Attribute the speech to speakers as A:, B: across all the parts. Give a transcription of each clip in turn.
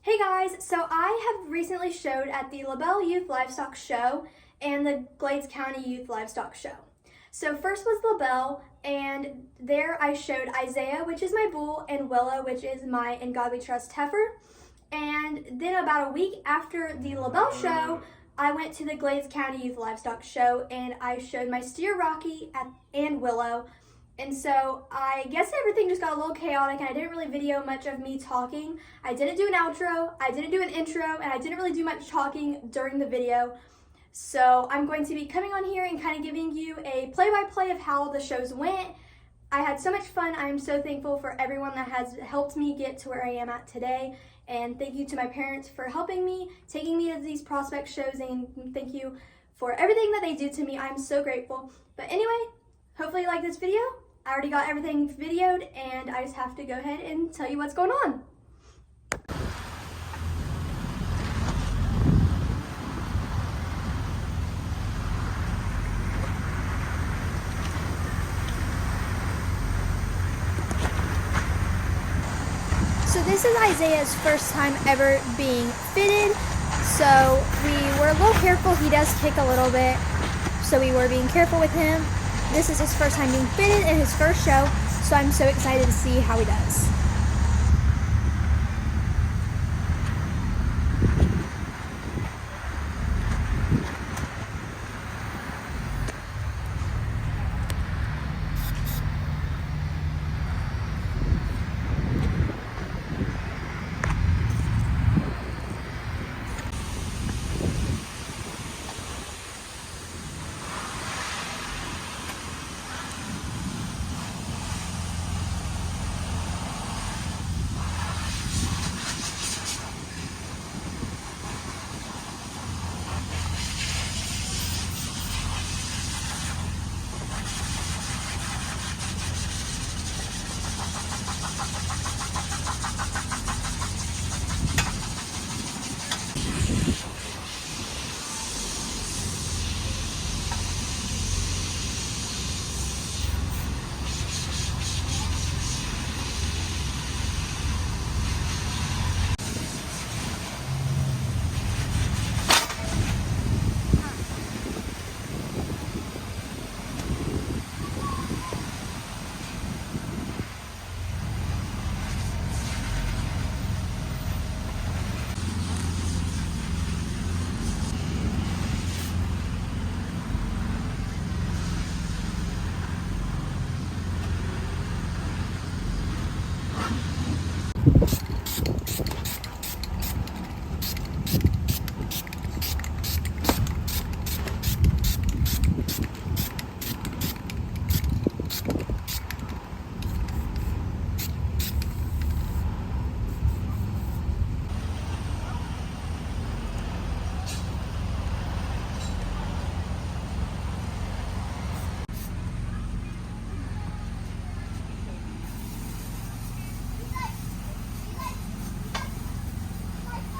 A: Hey guys, so I have recently showed at the LaBelle Youth Livestock Show and the Glades County Youth Livestock Show. So first was LaBelle, and there I showed Isaiah, which is my bull, and Willow, which is my In God We Trust heifer. And then about a week after the LaBelle show, I went to the Glades County Youth Livestock Show and I showed my steer Rocky and Willow. And so I guess everything just got a little chaotic and I didn't really video much of me talking. I didn't do an outro, I didn't do an intro, and I didn't really do much talking during the video. So I'm going to be coming on here and kind of giving you a play-by-play of how the shows went. I had so much fun. I am so thankful for everyone that has helped me get to where I am at today. And thank you to my parents for helping me, taking me to these prospect shows, and thank you for everything that they do to me. I'm so grateful. But anyway, hopefully you like this video. I already got everything videoed and I just have to go ahead and tell you what's going on. So this is Isaiah's first time ever being fitted. So we were a little careful. He does kick a little bit. So we were being careful with him. This is his first time being fitted in his first show, so I'm so excited to see how he does.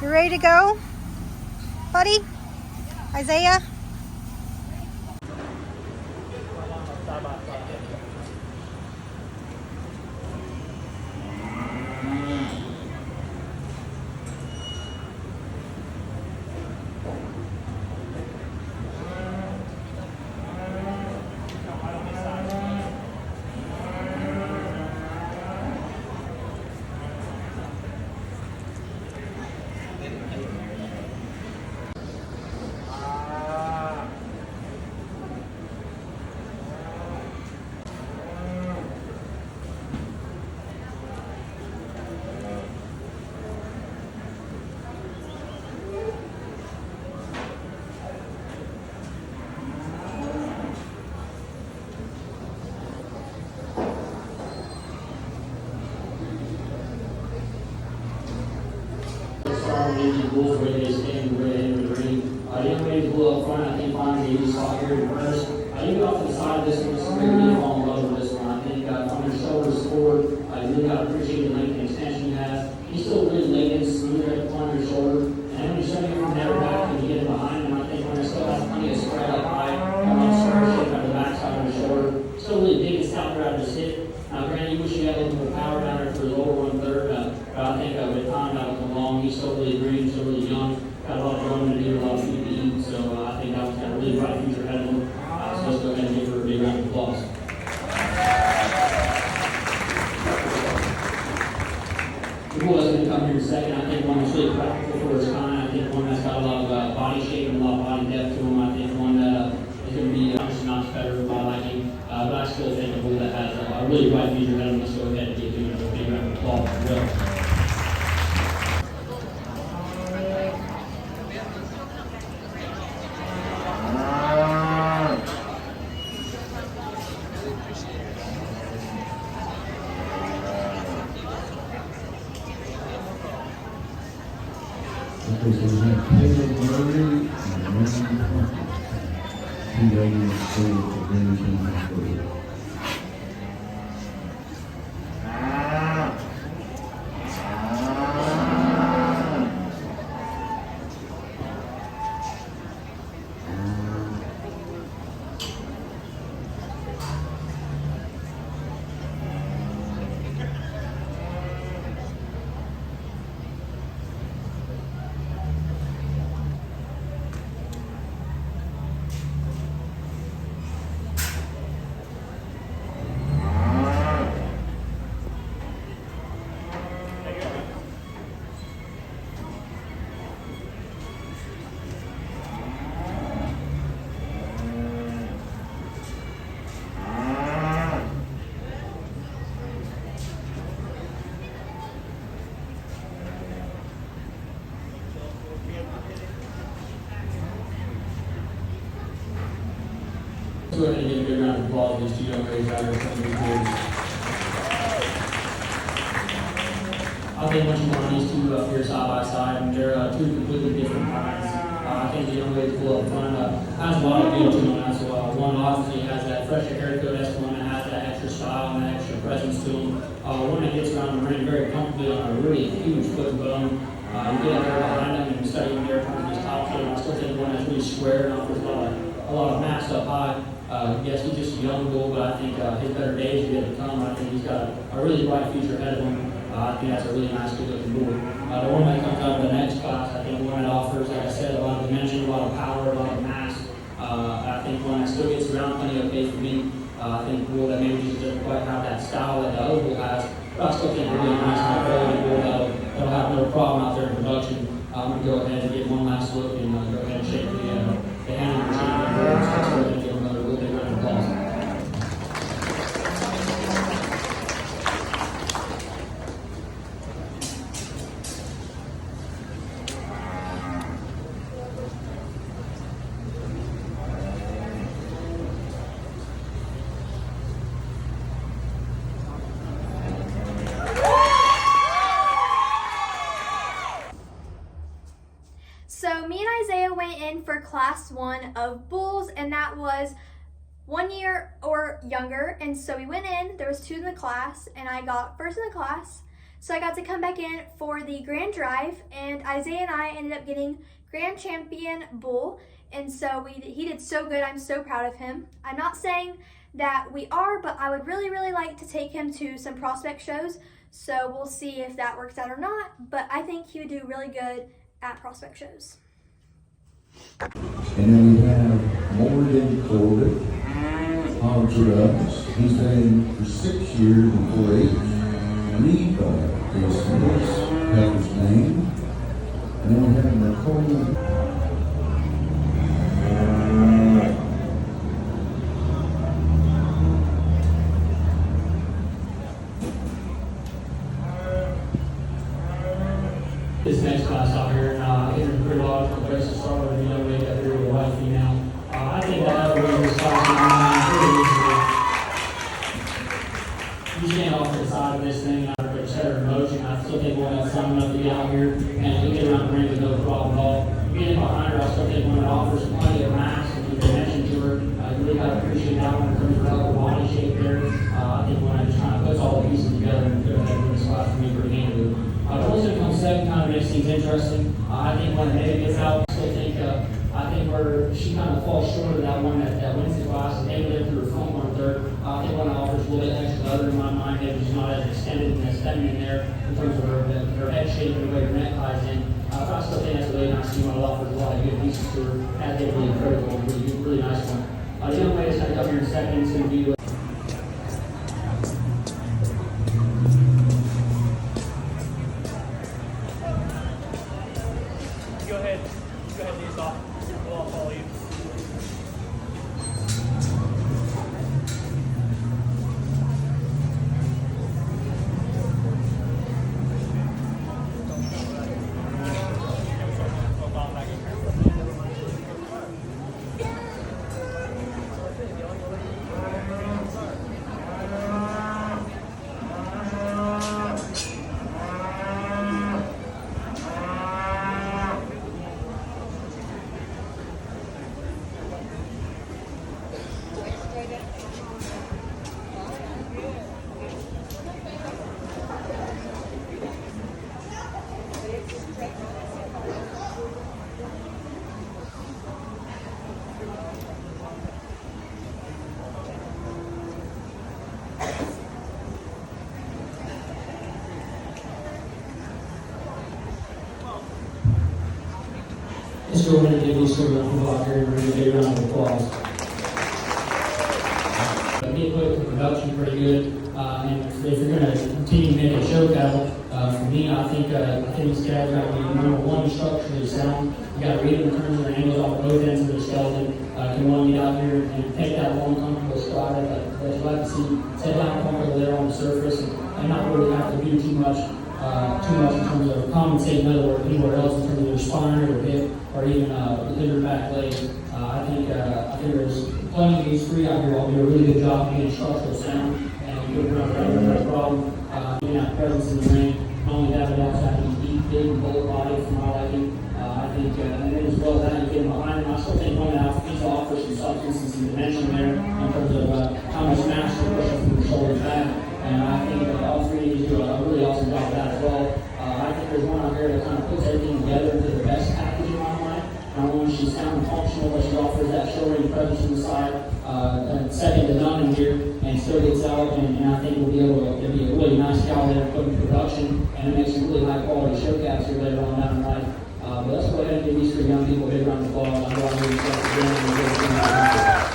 B: You ready to go, buddy? Isaiah?
C: Asian bulls where they stand where they enter the ring. Young lady bull up front, I think finally he saw here in first. You got off to the side of this one, so we really fall in love with this one. I think from his shoulders forward, you really got to appreciate the length and extension he has. He's still really laid and smooth at the front of his shoulder. And when you're showing him from there back and you get him behind him, I think when he still has plenty of spread up high, starship at the backside of his shoulder. Still really big and stout there out of his hip. Granted, you wish you had a little more power down there for his lower 1/3, but I think with time that'll come along. He's still really green, still really young. Got a lot of growing to do, a lot of food to eat. So I think that one's got a really bright future ahead of him. So let's go ahead and give her a big round of applause. The bull that's going to come here in a second, I think one that's really practical for his kind. I think one that's got a lot of body shape and a lot of body depth to him. I think one that is going to be just not better by liking. But I still think a bull that has a really bright future ahead of him. Let's go ahead and give him a big round of applause as well.
D: Okay, so we have Caleb Murray and Randy Hunter. Two ladies for Bennington Hospital.
C: Let's go ahead and give a good round of applause to these two young ladies out here from the kids. I think once you line these two up here side by side, and they're two completely different kinds. I think the young lady pull up front has a lot of appeal to them as well. One obviously has that fresher haircut, that's one that has that extra style and that extra presence to them. One that gets around the ring very comfortably on a really huge foot and bone. You get up there behind them and study them there towards these tops. I still think one that's really square and offers a lot of mass up high. Yes, he's just a young bull, but I think his better days are yet to come. I think he's got a really bright future ahead of him. I think that's a really nice, good-looking bull. The one that comes out of the next class, I think one that offers, like I said, a lot of dimension, a lot of power, a lot of mass. I think one that still gets around plenty okay for me. I think a bull that maybe just doesn't quite have that style that the other bull has, but I still think a really nice, high-quality bull that'll have no problem out there in production. I'm going to go ahead and get one last look and go ahead and shake the hand and shake the bull. So let's go ahead and give another little bit round of applause.
A: So me and Isaiah went in for class 1 of bulls, and that was 1 year or younger. And so we went in, there was 2 in the class, and I got first in the class. So I got to come back in for the grand drive, and Isaiah and I ended up getting grand champion bull. And so he did so good. I'm so proud of him. I'm not saying that we are, but I would really, really like to take him to some prospect shows. So we'll see if that works out or not. But I think he would do really good at prospect shows.
D: And then we have Morgan Corbett, Honduras. He's been for 6 years in 4-H. Reba is Heifer's name. And then we have Nicole.
C: This next class out here, here in pretty large place to start with a young lady up here with a white female. I think that really was class pretty easily. You stand off to the side of this thing, and I set her in motion. I still think one that's strong enough to get out here and get around the ring with no problem at all. Getting behind her, I still think one that offers plenty of mass and dimension to her. You really got to appreciate that one in terms of her body shape there. I think one that just kind of puts all the pieces together and could have had this class for me pretty handily. The one's going to come second kind of makes things interesting. I think when the head gets out, still think, I think where she kind of falls short of that one that Wednesday class, and able to get through her front one third. I think one offers a little bit extra other in my mind, maybe she's not as extended and as feminine there in terms of her head shape and the way her neck ties in. But I still think that's a really nice team. One offers a lot of good pieces to her. That's really critical and really nice one. The young lady's going to come here in a second. It's going to be
E: Go ahead, Livestock. I'll follow you.
C: Let's go ahead and give these two people out here a big round of applause. He put the production pretty good, and if you're going to continue to make a show cattle, for me, I think these guys got to be number one, structurally sound. You got to read them in terms of their angles off both ends of their skeleton. Can one get out here and take that long, comfortable stride that you like to see, set down comfortable there on the surface, and not really have to do too much in terms of compensating anywhere else in terms of their spine or their hip or even their back leg. I think there's plenty of these three out here will do a really good job being structural sound and good no problem. Getting that presence in the ring. Not only that, but also having a deep, big, bold body for my liking. I think, and then as well as that, you get behind him. I still think one of the offers some substance and some dimension there in terms of how much mass you're pushing from the shoulders back. And I think all three of these do a really awesome job of that as well. I think there's one out here that kind of puts everything together into the best package in my mind. Not only is she sound and functional, but she offers that show ring presence on the side, second to none in here, and still gets out. And I think we'll be able to be a really nice cow there, put in production, and it makes some really high quality show caps here later on down the line. But let's go ahead and give these three young people a big round of applause. I know I'm really excited for them.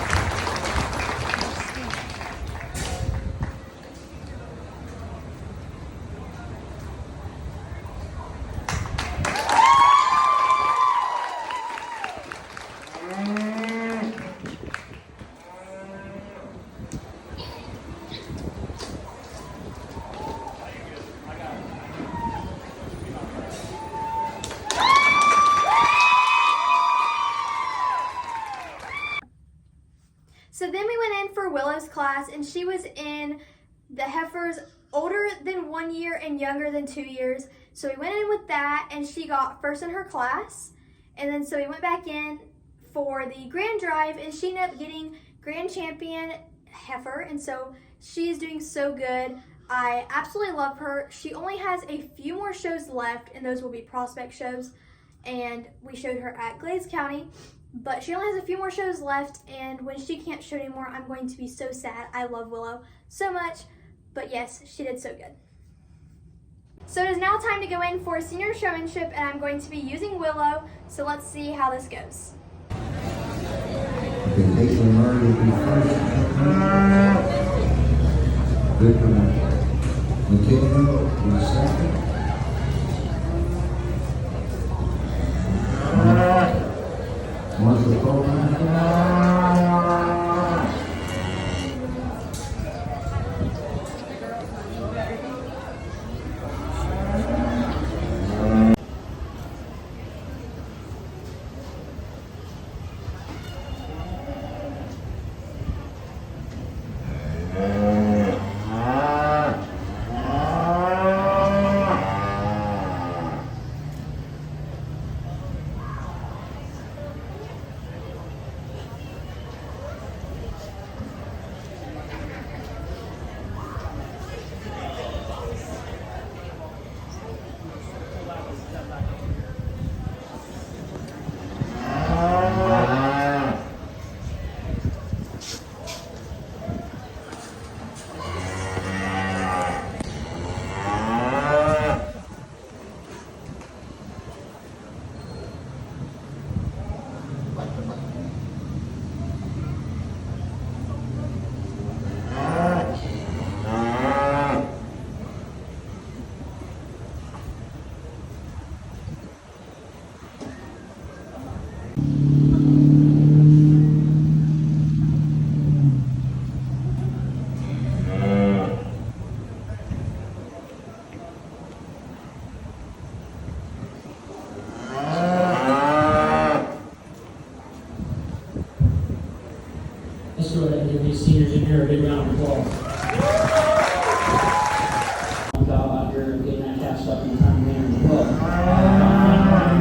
A: So then we went in for Willow's class, and she was in the heifers older than 1 year and younger than 2 years. So we went in with that, and she got first in her class. And then so we went back in for the grand drive, and she ended up getting grand champion heifer. And so she's doing so good. I absolutely love her. She only has a few more shows left, and those will be prospect shows. And we showed her at Glades County. But she only has a few more shows left, and when she can't show anymore, I'm going to be so sad. I love Willow so much, but yes, she did so good. So it is now time to go in for senior showmanship, and I'm going to be using Willow, so let's see how this goes.
D: Okay, Heifer Murray will be first. Victor McKinney will be second. Marshall Coleman.
C: these seniors in here a big round of applause. Job out here getting that calf stuck in the time manner as well.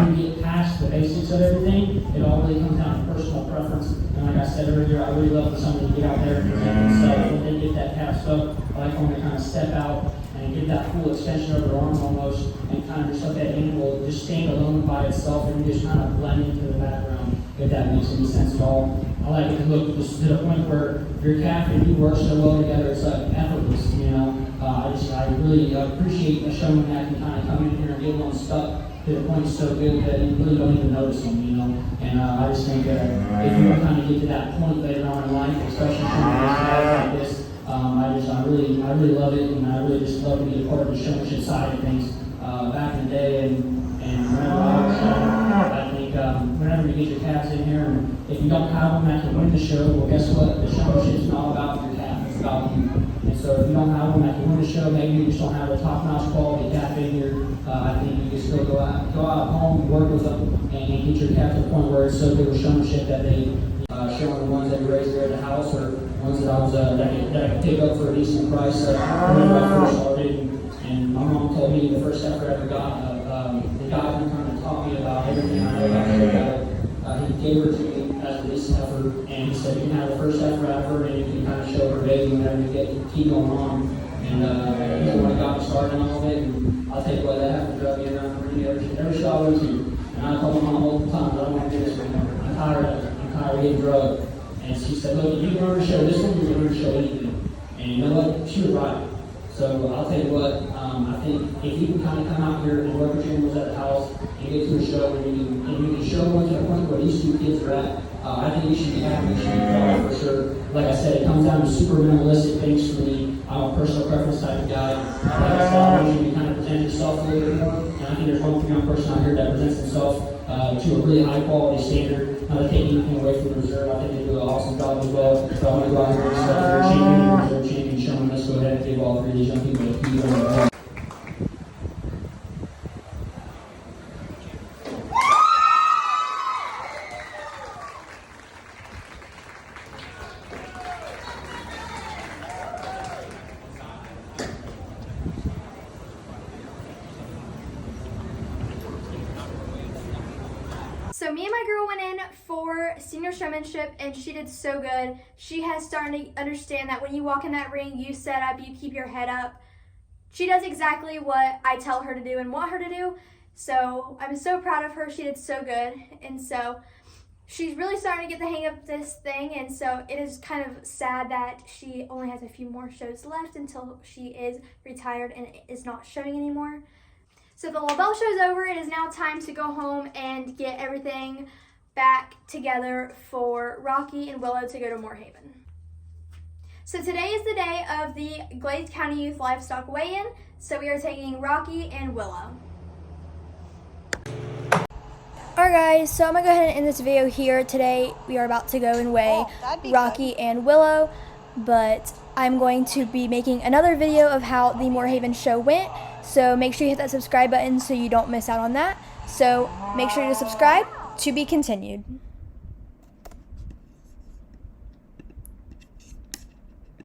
C: When you get past the basics of everything, it all really comes down to personal preference. And like I said earlier, I really love for somebody to get out there and present themselves. When they get that calf stuck, I like when they kind of step out and get that full extension of their arm almost, and kind of just let that animal just stand alone by itself and just kind of blend into the background, if that makes any sense at all. I like it to look just to the point where your calf and you work so well together, it's like effortless, you know. I really appreciate a showman that can kind of come in here and get one stuck to the point so good that you really don't even notice them, you know. And I just think that if you kind of get to that point later on in life, especially showing like this, I really love it, and I really just love to be a part of the showmanship side of things. Back in the day, and whenever I was showing, I think whenever you get your calves in here, and if you don't have them that can win the show, well, guess what? The showmanship is not about your calf; it's about you. And so, if you don't have them that can win the show, maybe you just don't have a top-notch quality calf in here. I think you can still go out home, work with them, and get your calf to the point where it's so good with showmanship that they showing the ones that we raised there at the house, or ones that I was that I could pick up for a decent price. Whenever I first started, and my mom told me the first heifer I ever got, the guy who kind of taught me about everything I know about the heifer, he gave her to me as a lease heifer, and he said you can have the first heifer out of her, and you can kind of show her baby whenever you keep going on. And he's the one that got me started on all of it. And I'll tell you what, that heifer drug me around for me every show I went to. And I told my mom all the time, I don't want to do this anymore. I'm tired of it. I'm tired of getting drugged. And she said, look, if you learn to show this one, you're going to show anything. And you know what? She was right. So I'll tell you what, I think if you can kind of come out here and work with your animals at the house and get to a show and you can show them to the point where these two kids are at, I think you should be happy, you should be proud for sure. Like I said, it comes down to super minimalistic things for me. I'm a personal preference type of guy. Like I said, I want you to kind of present yourself a little bit more. And I think there's one young person out here that presents himself to a really high quality standard. Not to take anything away from the reserve. I think they do an awesome job as well. So I want to go out here and stuff. You're a champion, reserve champion, showman. Let's go ahead and give all three of these young people a key on the board.
A: So me and my girl went in for senior showmanship, and she did so good. She has started to understand that when you walk in that ring, you set up, you keep your head up. She does exactly what I tell her to do and want her to do. So I'm so proud of her. She did so good. And so she's really starting to get the hang of this thing. And so it is kind of sad that she only has a few more shows left until she is retired and is not showing anymore. So the LaBelle show is over. It is now time to go home and get everything back together for Rocky and Willow to go to Moorhaven. So today is the day of the Glades County Youth Livestock weigh-in. So we are taking Rocky and Willow. Alright guys, so I'm going to go ahead and end this video here. Today we are about to go and weigh Rocky and Willow, but I'm going to be making another video of how the Moorhaven show went. So make sure you hit that subscribe button so you don't miss out on that. So make sure to subscribe. To be continued.